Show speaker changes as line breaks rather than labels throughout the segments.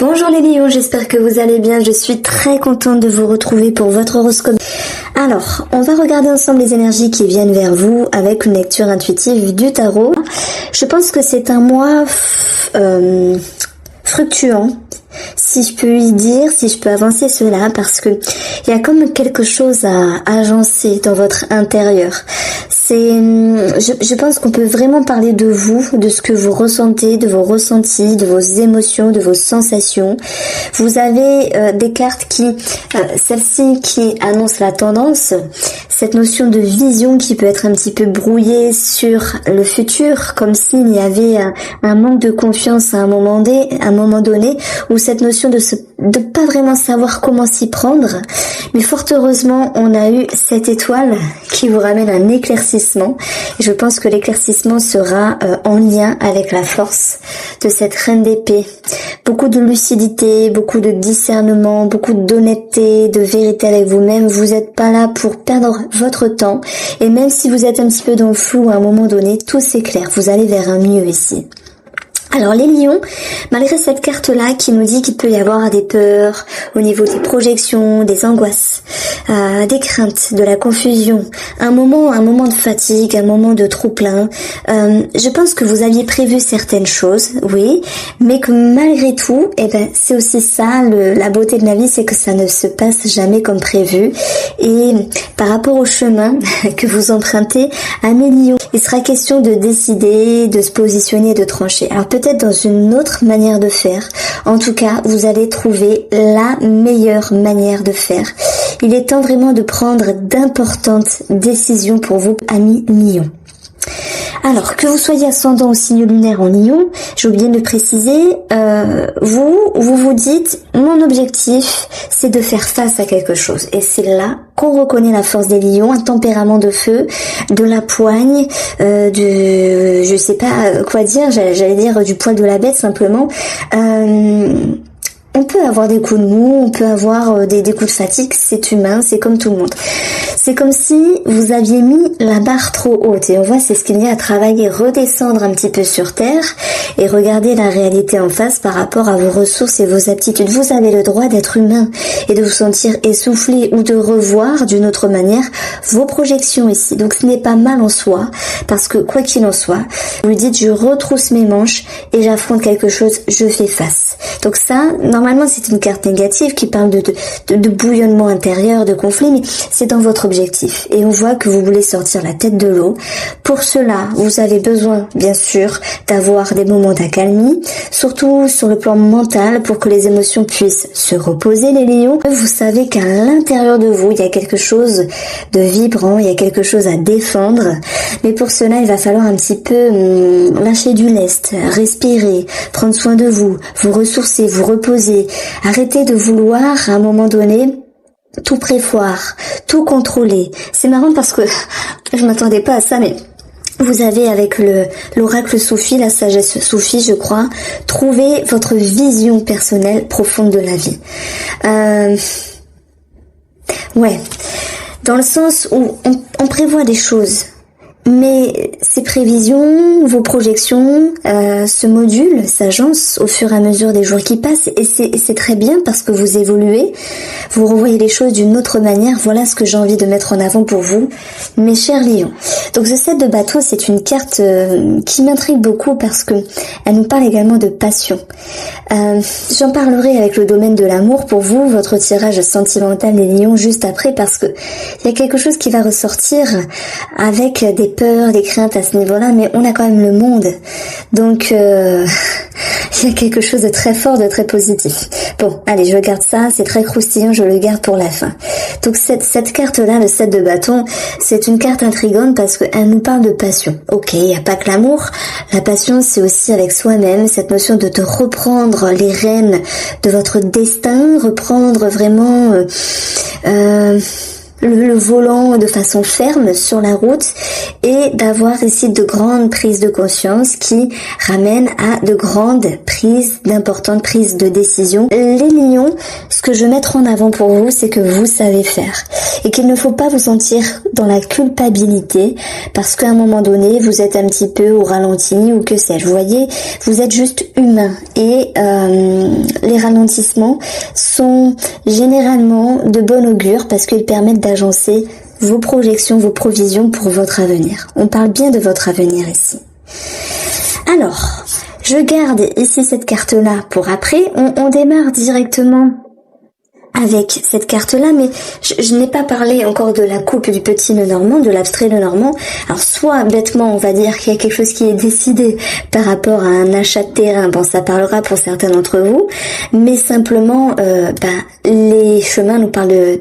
Bonjour les lions, j'espère que vous allez bien. Je suis très contente de vous retrouver pour votre horoscope. Alors, on va regarder ensemble les énergies qui viennent vers vous avec une lecture intuitive du tarot. Je pense que c'est un mois fructueux, si je peux y dire, si je peux avancer cela, parce que il y a comme quelque chose à agencer dans votre intérieur. Je pense qu'on peut vraiment parler de vous, de ce que vous ressentez, de vos ressentis, de vos émotions, de vos sensations. Vous avez des cartes celle-ci qui annonce la tendance, cette notion de vision qui peut être un petit peu brouillée sur le futur, comme s'il y avait un manque de confiance à un moment donné, ou cette notion de pas vraiment savoir comment s'y prendre. Mais fort heureusement, on a eu cette étoile qui vous ramène un éclaircissement. Et je pense que l'éclaircissement sera en lien avec la force de cette reine d'épée. Beaucoup de lucidité, beaucoup de discernement, beaucoup d'honnêteté, de vérité avec vous-même. Vous n'êtes pas là pour perdre votre temps. Et même si vous êtes un petit peu dans le flou à un moment donné, tout s'éclaire. Vous allez vers un mieux ici. Alors les lions, malgré cette carte-là qui nous dit qu'il peut y avoir des peurs au niveau des projections, des angoisses, des craintes, de la confusion, un moment de fatigue, un moment de trop-plein, je pense que vous aviez prévu certaines choses, oui, mais que malgré tout, c'est aussi ça, la beauté de la vie, c'est que ça ne se passe jamais comme prévu. Et par rapport au chemin que vous empruntez, à mes lions, il sera question de décider, de se positionner, de trancher. Alors peut-être dans une autre manière de faire. En tout cas, vous allez trouver la meilleure manière de faire. Il est temps vraiment de prendre d'importantes décisions pour vous, amis lions. Alors, que vous soyez ascendant ou signe lunaire en lion, j'ai oublié de le préciser, vous dites, mon objectif, c'est de faire face à quelque chose. Et c'est là qu'on reconnaît la force des lions, un tempérament de feu, de la poigne, je sais pas quoi dire, j'allais dire du poil de la bête simplement. On peut avoir des coups de mou, on peut avoir des coups de fatigue, c'est humain, c'est comme tout le monde. C'est comme si vous aviez mis la barre trop haute et on voit c'est ce qu'il y a à travailler, redescendre un petit peu sur terre et regarder la réalité en face par rapport à vos ressources et vos aptitudes. Vous avez le droit d'être humain et de vous sentir essoufflé ou de revoir d'une autre manière vos projections ici. Donc ce n'est pas mal en soi parce que quoi qu'il en soit, vous dites je retrousse mes manches et j'affronte quelque chose, je fais face. Donc ça, normalement c'est une carte négative qui parle de bouillonnement intérieur, de conflit, mais c'est dans votre objectif. Et on voit que vous voulez sortir la tête de l'eau. Pour cela, vous avez besoin, bien sûr, d'avoir des moments d'accalmie, surtout sur le plan mental, pour que les émotions puissent se reposer, les lions. Vous savez qu'à l'intérieur de vous, il y a quelque chose de vibrant, il y a quelque chose à défendre. Mais pour cela, il va falloir un petit peu lâcher du lest, respirer, prendre soin de vous, vous ressourcer, vous reposer. Arrêtez de vouloir, à un moment donné, tout prévoir, tout contrôler. C'est marrant parce que je m'attendais pas à ça, mais vous avez avec l'oracle Soufi, la sagesse Soufi, je crois, trouvé votre vision personnelle profonde de la vie. Ouais, dans le sens où on prévoit des choses. Mais ces prévisions, vos projections, se modulent, s'agencent au fur et à mesure des jours qui passent et c'est très bien parce que vous évoluez, vous revoyez les choses d'une autre manière. Voilà ce que j'ai envie de mettre en avant pour vous, mes chers lions. Donc ce 7 de bâton, c'est une carte qui m'intrigue beaucoup parce que elle nous parle également de passion. J'en parlerai avec le domaine de l'amour pour vous, votre tirage sentimental des lions juste après parce que il y a quelque chose qui va ressortir avec des peurs, des craintes à ce niveau-là, mais on a quand même le monde. Donc, il y a quelque chose de très fort, de très positif. Bon, allez, je garde ça, c'est très croustillant, je le garde pour la fin. Donc, cette carte-là, le 7 de bâton, c'est une carte intrigante parce qu'elle nous parle de passion. Ok, il n'y a pas que l'amour. La passion, c'est aussi avec soi-même, cette notion de reprendre les rênes de votre destin, reprendre vraiment... le volant de façon ferme sur la route et d'avoir ici de grandes prises de conscience qui ramènent à de grandes prises, d'importantes prises de décision. Les lions, ce que je vais mettre en avant pour vous, c'est que vous savez faire et qu'il ne faut pas vous sentir dans la culpabilité parce qu'à un moment donné, vous êtes un petit peu au ralenti ou que sais-je. Vous voyez, vous êtes juste humain et les ralentissements sont généralement de bon augure parce qu'ils permettent d'agencer vos projections, vos provisions pour votre avenir. On parle bien de votre avenir ici. Alors, je garde ici cette carte-là pour après. On démarre directement avec cette carte-là, mais je n'ai pas parlé encore de la coupe du petit Lenormand, de l'abstrait Lenormand. Alors, soit bêtement, on va dire qu'il y a quelque chose qui est décidé par rapport à un achat de terrain. Bon, ça parlera pour certains d'entre vous, mais simplement, les chemins nous parlent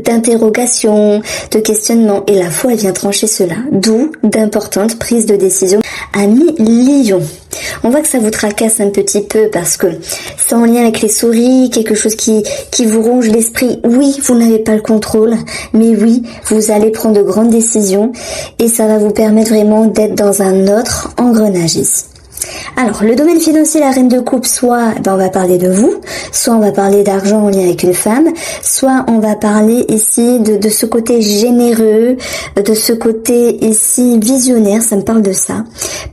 d'interrogation, de questionnement, et la foi elle vient trancher cela, d'où d'importantes prises de décision. Amis Lion, on voit que ça vous tracasse un petit peu parce que c'est en lien avec les souris, quelque chose qui vous ronge l'esprit. Oui, vous n'avez pas le contrôle, mais oui, vous allez prendre de grandes décisions et ça va vous permettre vraiment d'être dans un autre engrenage ici. Alors, le domaine financier, la reine de coupe, soit on va parler de vous, soit on va parler d'argent en lien avec une femme, soit on va parler ici de ce côté généreux, de ce côté ici visionnaire, ça me parle de ça,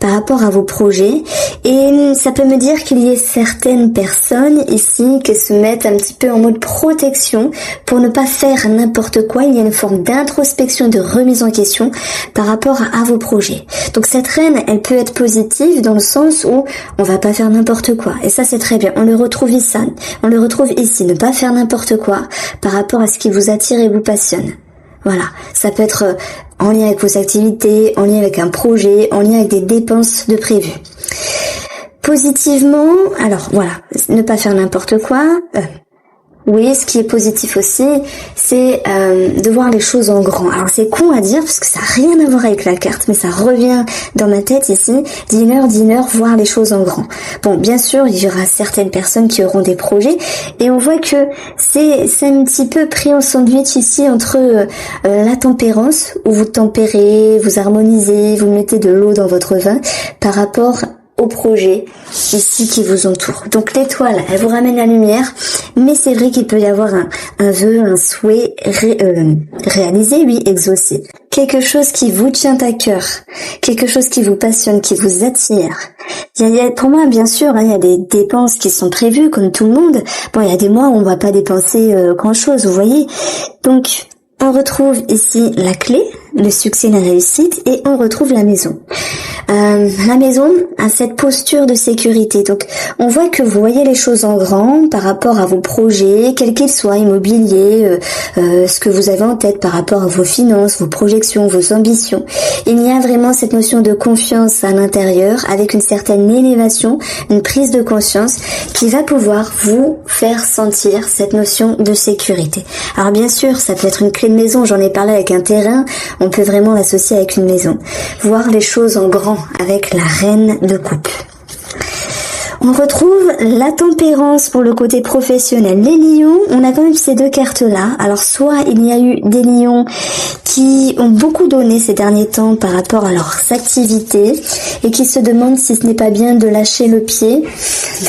par rapport à vos projets. Et ça peut me dire qu'il y ait certaines personnes ici qui se mettent un petit peu en mode protection pour ne pas faire n'importe quoi. Il y a une forme d'introspection, de remise en question par rapport à vos projets. Donc cette reine, elle peut être positive dans le sens où on va pas faire n'importe quoi. Et ça, c'est très bien. On le retrouve ici. Ne pas faire n'importe quoi par rapport à ce qui vous attire et vous passionne. Voilà. Ça peut être en lien avec vos activités, en lien avec un projet, en lien avec des dépenses de prévues. Positivement, alors voilà, ne pas faire n'importe quoi. Oui, ce qui est positif aussi, c'est de voir les choses en grand. Alors c'est con à dire parce que ça n'a rien à voir avec la carte, mais ça revient dans ma tête ici. Dinner, voir les choses en grand. Bon, bien sûr, il y aura certaines personnes qui auront des projets et on voit que c'est un petit peu pris en sandwich ici entre la tempérance, où vous tempérez, vous harmonisez, vous mettez de l'eau dans votre vin par rapport au projet ici qui vous entoure. Donc l'étoile, elle vous ramène la lumière, mais c'est vrai qu'il peut y avoir un vœu, un souhait réalisé, oui, exaucé. Quelque chose qui vous tient à cœur, quelque chose qui vous passionne, qui vous attire. Pour moi, bien sûr, il y a des dépenses qui sont prévues, comme tout le monde. Bon, il y a des mois où on va pas dépenser grand-chose, vous voyez. Donc, on retrouve ici la clé, le succès, la réussite, et on retrouve la maison. La maison a cette posture de sécurité. Donc, on voit que vous voyez les choses en grand par rapport à vos projets, quels qu'ils soient, immobiliers, ce que vous avez en tête par rapport à vos finances, vos projections, vos ambitions. Il y a vraiment cette notion de confiance à l'intérieur avec une certaine élévation, une prise de conscience qui va pouvoir vous faire sentir cette notion de sécurité. Alors bien sûr, ça peut être une clé de maison, j'en ai parlé avec un terrain, on peut vraiment l'associer avec une maison. Voir les choses en grand avec la reine de coupe. On retrouve la tempérance pour le côté professionnel. Les lions, on a quand même ces deux cartes-là. Alors soit il y a eu des lions qui ont beaucoup donné ces derniers temps par rapport à leurs activités et qui se demandent si ce n'est pas bien de lâcher le pied,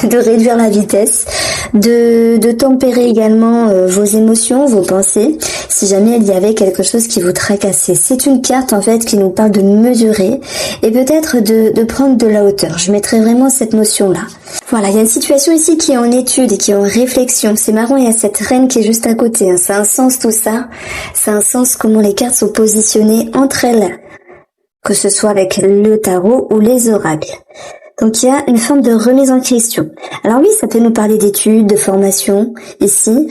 de réduire la vitesse, de tempérer également vos émotions, vos pensées, si jamais il y avait quelque chose qui vous tracassait. C'est une carte en fait qui nous parle de mesurer et peut-être de prendre de la hauteur. Je mettrai vraiment cette notion-là. Voilà, il y a une situation ici qui est en étude et qui est en réflexion. C'est marrant, il y a cette reine qui est juste à côté. Hein. Ça a un sens tout ça. Ça a un sens comment les cartes sont positionnées entre elles. Que ce soit avec le tarot ou les oracles. Donc il y a une forme de remise en question. Alors oui, ça peut nous parler d'études, de formation, ici,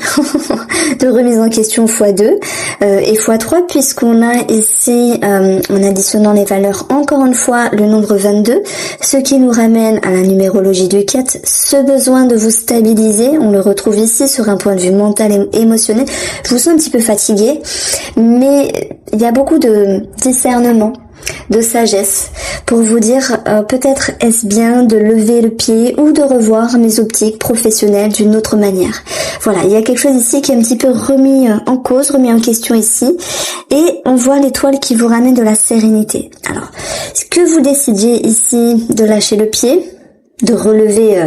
de remise en question x2 et x3, puisqu'on a ici, en additionnant les valeurs, encore une fois, le nombre 22, ce qui nous ramène à la numérologie du 4, ce besoin de vous stabiliser, on le retrouve ici sur un point de vue mental et émotionnel. Je vous sens un petit peu fatigué, mais il y a beaucoup de discernement, de sagesse pour vous dire peut-être est-ce bien de lever le pied ou de revoir mes optiques professionnelles d'une autre manière. Voilà, il y a quelque chose ici qui est un petit peu remis en cause, remis en question ici, et on voit l'étoile qui vous ramène de la sérénité. Alors, est-ce que vous décidiez ici de lâcher le pied, de relever,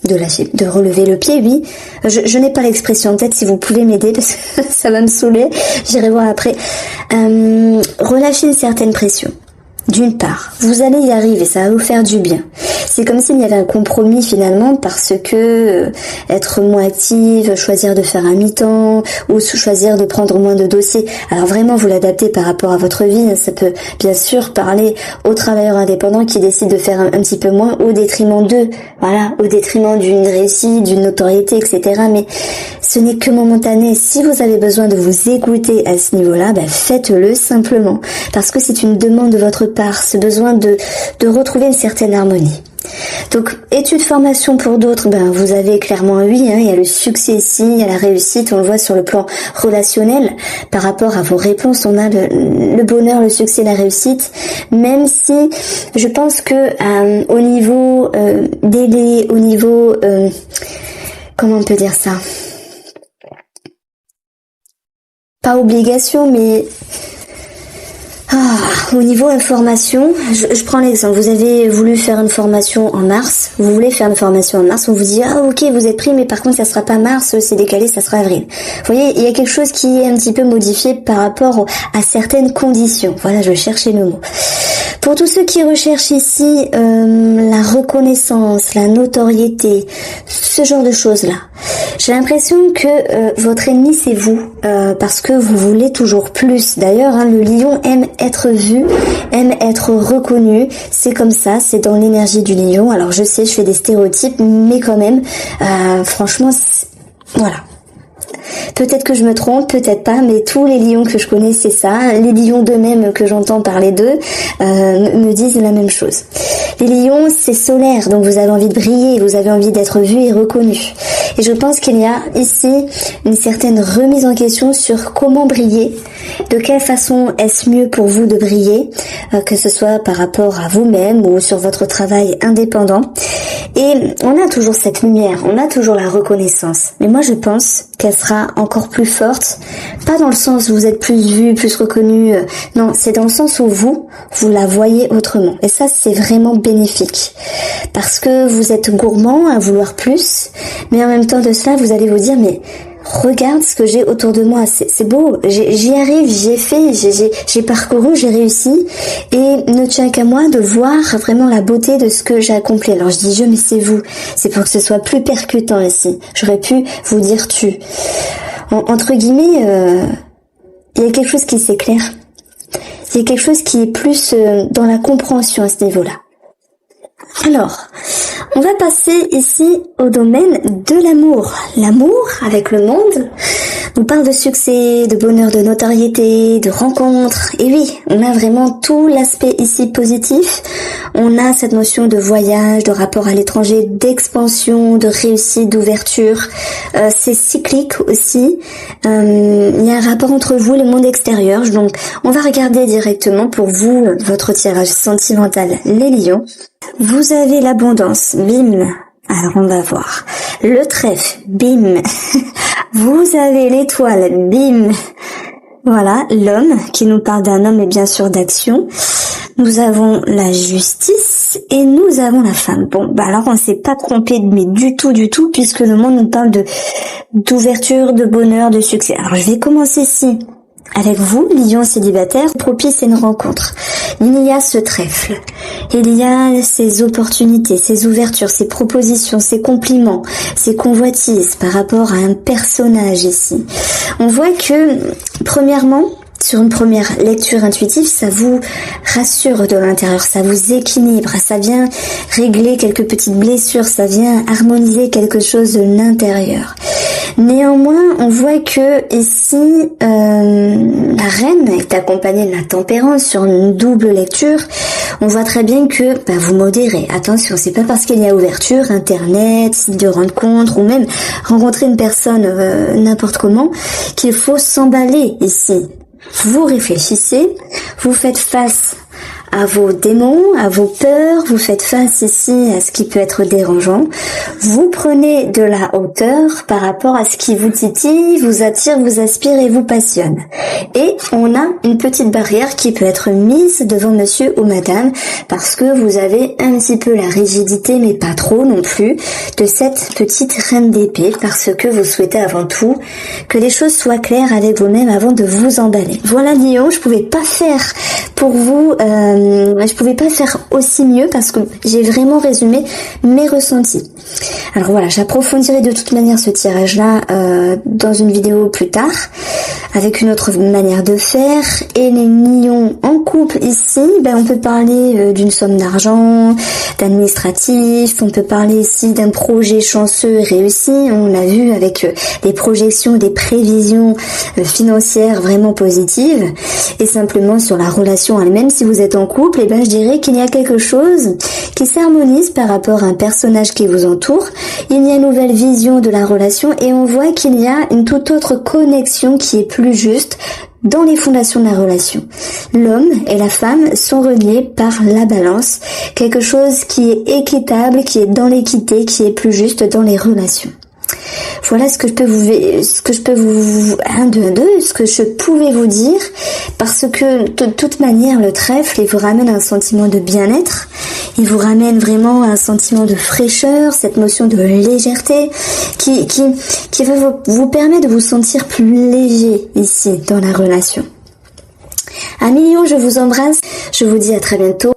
de relever le pied, oui. Je n'ai pas l'expression en tête, si vous pouvez m'aider, parce que ça va me saouler, j'irai voir après. Relâcher une certaine pression. D'une part, vous allez y arriver, ça va vous faire du bien. C'est comme s'il y avait un compromis finalement parce que être moins active, choisir de faire un mi-temps ou choisir de prendre moins de dossiers. Alors vraiment, vous l'adaptez par rapport à votre vie. Ça peut bien sûr parler aux travailleurs indépendants qui décident de faire un petit peu moins au détriment d'eux. Voilà, au détriment d'une réussite, d'une notoriété, etc. Mais ce n'est que momentané. Si vous avez besoin de vous écouter à ce niveau-là, faites-le simplement. Parce que c'est une demande de votre part, ce besoin de retrouver une certaine harmonie. Donc, études formation pour d'autres, vous avez clairement un oui, il y a le succès ici, il y a la réussite, on le voit sur le plan relationnel, par rapport à vos réponses, on a le bonheur, le succès, la réussite, même si je pense que au niveau délai, au niveau, comment on peut dire ça? Pas obligation, mais au niveau information, je prends l'exemple. Vous avez voulu faire une formation en mars. Vous voulez faire une formation en mars. On vous dit, ok, vous êtes pris, mais par contre, ça sera pas mars, c'est décalé, ça sera avril. Vous voyez, il y a quelque chose qui est un petit peu modifié par rapport à certaines conditions. Voilà, je cherchais le mot. Pour tous ceux qui recherchent ici la reconnaissance, la notoriété, ce genre de choses-là, j'ai l'impression que votre ennemi c'est vous, parce que vous voulez toujours plus. D'ailleurs, le lion aime être vu, aime être reconnu. C'est comme ça, c'est dans l'énergie du lion. Alors je sais, je fais des stéréotypes, mais quand même, franchement, voilà. Peut-être que je me trompe, peut-être pas, mais tous les lions que je connais, c'est ça. Les lions d'eux-mêmes que j'entends parler d'eux me disent la même chose. Les lions, c'est solaire, donc vous avez envie de briller, vous avez envie d'être vu et reconnu. Et je pense qu'il y a ici une certaine remise en question sur comment briller, de quelle façon est-ce mieux pour vous de briller, que ce soit par rapport à vous-même ou sur votre travail indépendant. Et on a toujours cette lumière, on a toujours la reconnaissance. Mais moi, je pense qu'elle sera encore plus forte, pas dans le sens où vous êtes plus vu, plus reconnu, non, c'est dans le sens où vous la voyez autrement. Et ça, c'est vraiment bénéfique. Parce que vous êtes gourmand à vouloir plus, mais en même temps de cela, vous allez vous dire, mais regarde ce que j'ai autour de moi, c'est beau, j'y arrive, j'ai fait, j'ai parcouru, j'ai réussi, et ne tient qu'à moi de voir vraiment la beauté de ce que j'ai accompli. Alors je dis je, mais c'est vous, c'est pour que ce soit plus percutant ici. J'aurais pu vous dire tu. Entre guillemets, il y a quelque chose qui s'éclaire, il y a quelque chose qui est plus dans la compréhension à ce niveau-là. Alors, on va passer ici au domaine de l'amour. L'amour avec le monde. On parle de succès, de bonheur, de notoriété, de rencontres. Et oui, on a vraiment tout l'aspect ici positif. On a cette notion de voyage, de rapport à l'étranger, d'expansion, de réussite, d'ouverture. C'est cyclique aussi. Il y a un rapport entre vous et le monde extérieur. Donc, on va regarder directement pour vous votre tirage sentimental, les lions. Vous avez l'abondance, bim. Alors on va voir. Le trèfle, bim. Vous avez l'étoile, bim. Voilà, l'homme qui nous parle d'un homme et bien sûr d'action. Nous avons la justice et nous avons la femme. Bon, alors on s'est pas trompé, mais du tout, puisque le monde nous parle d'ouverture, de bonheur, de succès. Alors je vais commencer ici. Avec vous, lion célibataire, propice à une rencontre. Il y a ce trèfle. Il y a ces opportunités, ces ouvertures, ces propositions, ces compliments, ces convoitises par rapport à un personnage ici. On voit que, premièrement, sur une première lecture intuitive, ça vous rassure de l'intérieur, ça vous équilibre, ça vient régler quelques petites blessures, ça vient harmoniser quelque chose de l'intérieur. Néanmoins, on voit que ici, la reine est accompagnée de la tempérance sur une double lecture. On voit très bien que vous modérez. Attention, c'est pas parce qu'il y a ouverture, internet, site de rencontre ou même rencontrer une personne n'importe comment qu'il faut s'emballer ici. Vous réfléchissez, vous faites face à vos démons, à vos peurs, vous faites face ici à ce qui peut être dérangeant. Vous prenez de la hauteur par rapport à ce qui vous titille, vous attire, vous aspire et vous passionne. Et on a une petite barrière qui peut être mise devant monsieur ou madame parce que vous avez un petit peu la rigidité, mais pas trop non plus, de cette petite reine d'épée parce que vous souhaitez avant tout que les choses soient claires avec vous-même avant de vous emballer. Voilà Lion, je pouvais pas faire pour vous je pouvais pas faire aussi mieux parce que j'ai vraiment résumé mes ressentis. Alors voilà, j'approfondirai de toute manière ce tirage-là dans une vidéo plus tard, avec une autre manière de faire. Et les millions en couple ici, on peut parler d'une somme d'argent, d'administratif, on peut parler ici d'un projet chanceux et réussi, on l'a vu avec des projections, des prévisions financières vraiment positives. Et simplement sur la relation elle-même, si vous êtes en couple, je dirais qu'il y a quelque chose qui s'harmonise par rapport à un personnage qui vous entoure. Il y a une nouvelle vision de la relation et on voit qu'il y a une toute autre connexion qui est plus juste dans les fondations de la relation. L'homme et la femme sont reliés par la balance, quelque chose qui est équitable, qui est dans l'équité, qui est plus juste dans les relations. Voilà ce que je pouvais vous dire, parce que de toute manière le trèfle, il vous ramène un sentiment de bien-être, il vous ramène vraiment un sentiment de fraîcheur, cette notion de légèreté qui va vous permettre de vous sentir plus léger ici dans la relation. 1 million, je vous embrasse, je vous dis à très bientôt.